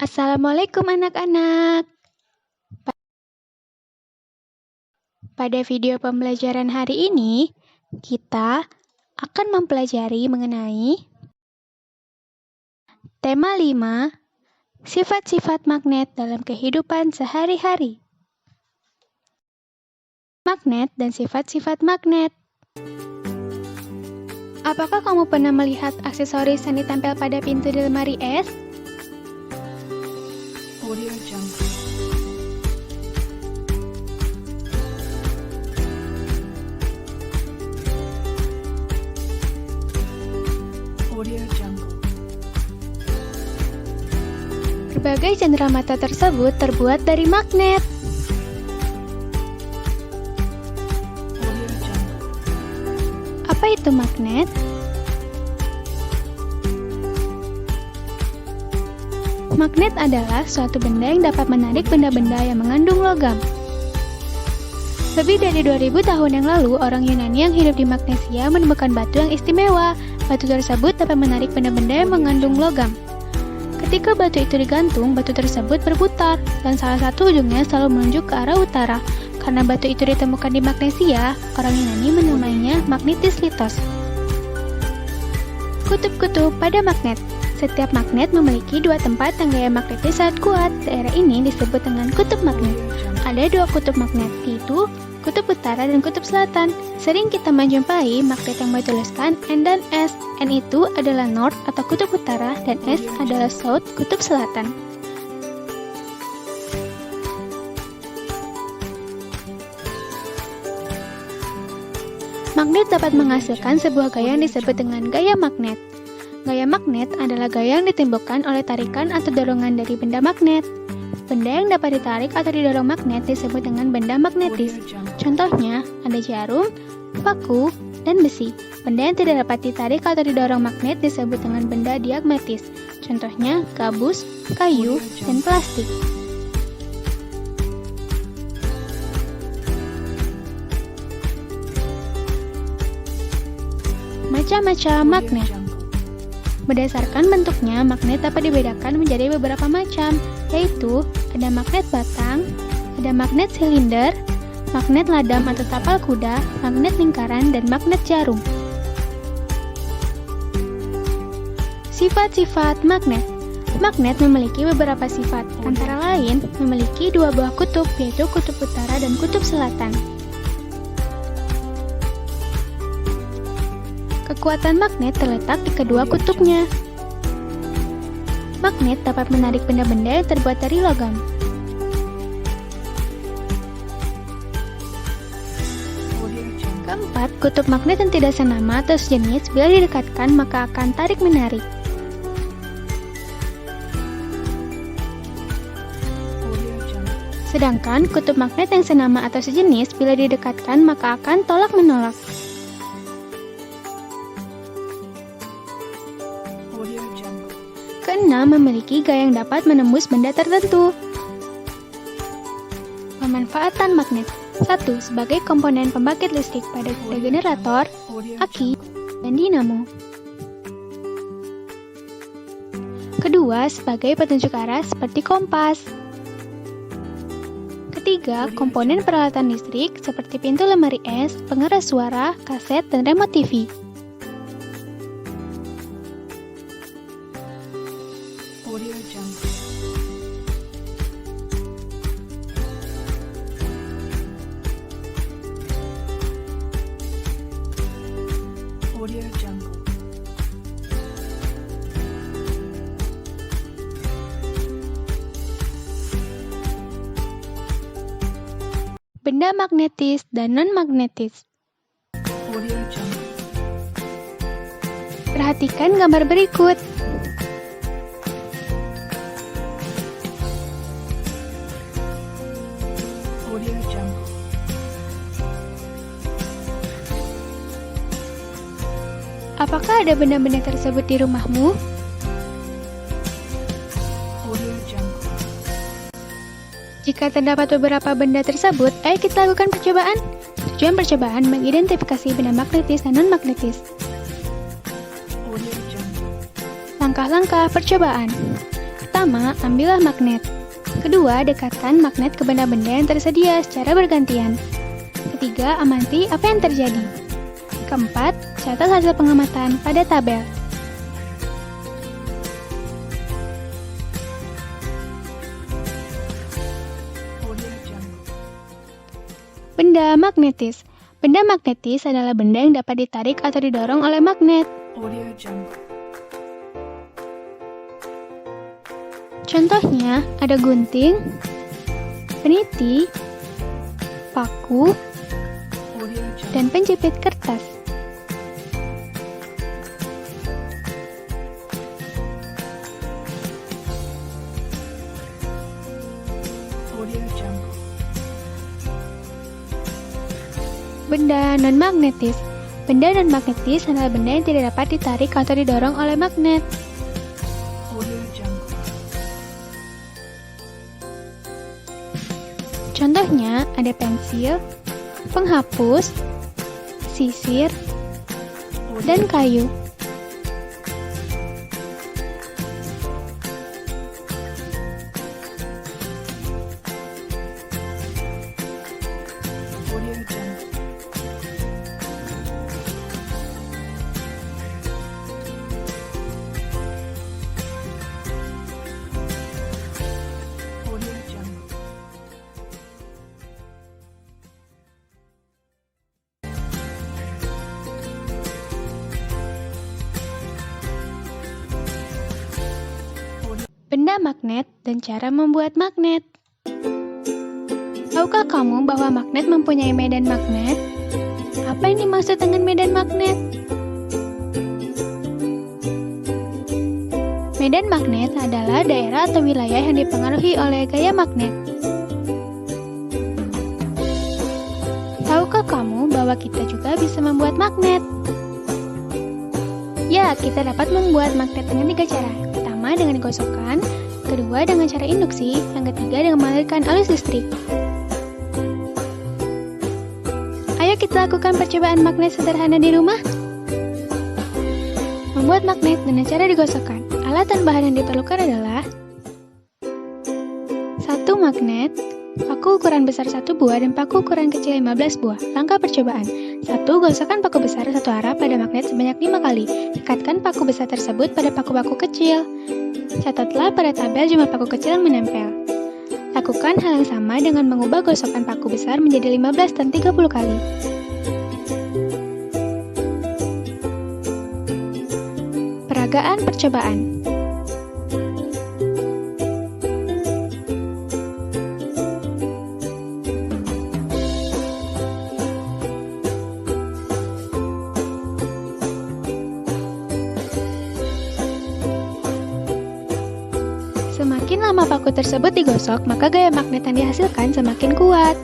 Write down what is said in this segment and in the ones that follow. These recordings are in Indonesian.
Assalamualaikum anak-anak. Pada video pembelajaran hari ini, kita akan mempelajari mengenai tema 5, sifat-sifat magnet dalam kehidupan sehari-hari. Magnet dan sifat-sifat magnet. Apakah kamu pernah melihat aksesoris yang ditempel pada pintu di lemari es? Audio Jungle. Audio Jungle. Berbagai cenderamata tersebut terbuat dari magnet. Audio Jungle. Apa itu magnet? Magnet adalah suatu benda yang dapat menarik benda-benda yang mengandung logam. Lebih dari 2000 tahun yang lalu, orang Yunani yang hidup di Magnesia menemukan batu yang istimewa. Batu tersebut dapat menarik benda-benda yang mengandung logam. Ketika batu itu digantung, batu tersebut berputar, dan salah satu ujungnya selalu menunjuk ke arah utara. Karena batu itu ditemukan di Magnesia, orang Yunani menamainya magnetis litos. Kutub-kutub pada magnet. Setiap magnet memiliki dua tempat yang gaya magnetnya sangat kuat. Daerah ini disebut dengan kutub magnet. Ada dua kutub magnet, yaitu kutub utara dan kutub selatan. Sering kita menjumpai magnet yang bertuliskan N dan S. N itu adalah North atau kutub utara, dan S adalah South, kutub selatan. Magnet dapat menghasilkan sebuah gaya yang disebut dengan gaya magnet. Gaya magnet adalah gaya yang ditimbulkan oleh tarikan atau dorongan dari benda magnet. Benda yang dapat ditarik atau didorong magnet disebut dengan benda magnetis. Contohnya, ada jarum, paku, dan besi. Benda yang tidak dapat ditarik atau didorong magnet disebut dengan benda diagmatis. Contohnya, gabus, kayu, dan plastik. Macam-macam magnet. Berdasarkan bentuknya, magnet dapat dibedakan menjadi beberapa macam, yaitu ada magnet batang, ada magnet silinder, magnet ladam atau tapal kuda, magnet lingkaran, dan magnet jarum. Sifat-sifat magnet. Magnet memiliki beberapa sifat, antara lain memiliki dua buah kutub, yaitu kutub utara dan kutub selatan. Kekuatan magnet terletak di kedua kutubnya. Magnet dapat menarik benda-benda yang terbuat dari logam. Keempat, kutub magnet yang tidak senama atau sejenis bila didekatkan maka akan tarik-menarik. Sedangkan kutub magnet yang senama atau sejenis bila didekatkan maka akan tolak-menolak. Keenam, memiliki gaya yang dapat menembus benda tertentu. Pemanfaatan magnet. 1. Sebagai komponen pembangkit listrik pada generator, aki, dan dinamo. Kedua, sebagai petunjuk arah seperti kompas. Ketiga, komponen peralatan listrik seperti pintu lemari es, pengeras suara, kaset, dan remote TV. Audio Jungle. Audio Jungle. Benda magnetis dan non-magnetis. Audio Jungle. Perhatikan gambar berikut. Audio Jungle. Apakah ada benda-benda tersebut di rumahmu? Audio Jungle. Jika terdapat beberapa benda tersebut, ayo kita lakukan percobaan. Tujuan percobaan mengidentifikasi benda magnetis dan non-magnetis. Audio Jungle. Langkah-langkah percobaan. Pertama, ambillah magnet. Kedua, dekatkan magnet ke benda-benda yang tersedia secara bergantian. Ketiga, amati apa yang terjadi. Keempat, catat hasil pengamatan pada tabel. Audio Jungle. Benda magnetis. Benda magnetis adalah benda yang dapat ditarik atau didorong oleh magnet. Audio Jungle. Contohnya ada gunting, peniti, paku, Audio Jungle. dan penjepit kertas. Audio Jungle. Benda non-magnetis. Benda non-magnetis adalah benda yang tidak dapat ditarik atau didorong oleh magnet. Audio Jungle. Contohnya ada pensil, penghapus, sisir, dan kayu. Audio Jungle. Audio Jungle. Benda magnet dan cara membuat magnet. Tahukah kamu bahwa magnet mempunyai medan magnet? Apa yang dimaksud dengan medan magnet? Medan magnet adalah daerah atau wilayah yang dipengaruhi oleh gaya magnet. Tahukah kamu bahwa kita juga bisa membuat magnet? Ya, kita dapat membuat magnet dengan 3 cara. Pertama dengan gosokkan, kedua dengan cara induksi, yang ketiga dengan mengalirkan arus listrik. Ayo kita lakukan percobaan magnet sederhana di rumah. Membuat magnet dengan cara digosokkan. Alat dan bahan yang diperlukan adalah 1 magnet, paku ukuran besar 1 buah dan paku ukuran kecil 15 buah. Langkah percobaan. 1. Gosokkan paku besar satu arah pada magnet sebanyak 5 kali. Dekatkan paku besar tersebut pada paku-paku kecil. Catatlah pada tabel jumlah paku kecil yang menempel. Lakukan hal yang sama dengan mengubah gosokan paku besar menjadi 15 dan 30 kali. Peragaan percobaan. Semakin lama paku tersebut digosok, maka gaya magnet yang dihasilkan semakin kuat.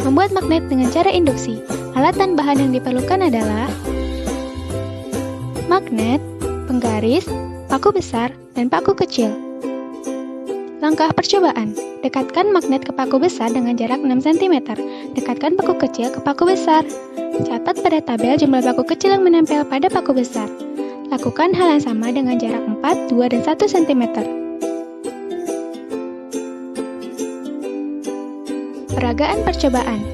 Membuat magnet dengan cara induksi. Alat dan bahan yang diperlukan adalah magnet, penggaris, paku besar, dan paku kecil. Langkah percobaan. Dekatkan magnet ke paku besar dengan jarak 6 cm. Dekatkan paku kecil ke paku besar. Catat pada tabel jumlah paku kecil yang menempel pada paku besar. Lakukan hal yang sama dengan jarak 4, 2, dan 1 cm. Peragaan percobaan.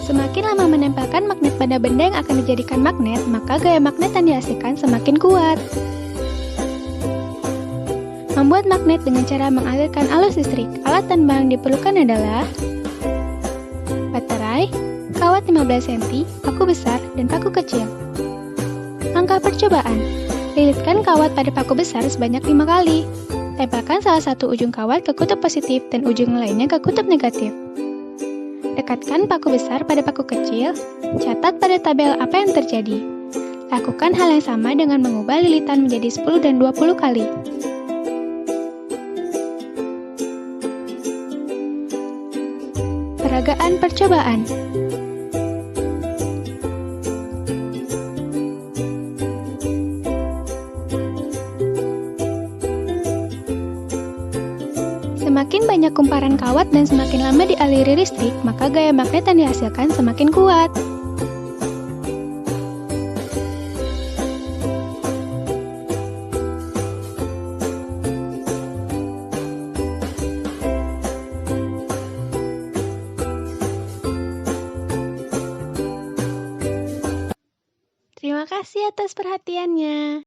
Semakin lama menempelkan magnet pada benda yang akan dijadikan magnet, maka gaya magnet yang dihasilkan semakin kuat. Membuat magnet dengan cara mengalirkan arus listrik. Alat dan bahan yang diperlukan adalah baterai, kawat 15 cm, paku besar, dan paku kecil. Langkah percobaan. Lilitkan kawat pada paku besar sebanyak 5 kali. Tempelkan salah satu ujung kawat ke kutub positif dan ujung lainnya ke kutub negatif. Dekatkan paku besar pada paku kecil. Catat pada tabel apa yang terjadi. Lakukan hal yang sama dengan mengubah lilitan menjadi 10 dan 20 kali. Peragaan percobaan. Semakin banyak kumparan kawat dan semakin lama dialiri listrik, maka gaya magnet yang dihasilkan semakin kuat. Terima kasih atas perhatiannya.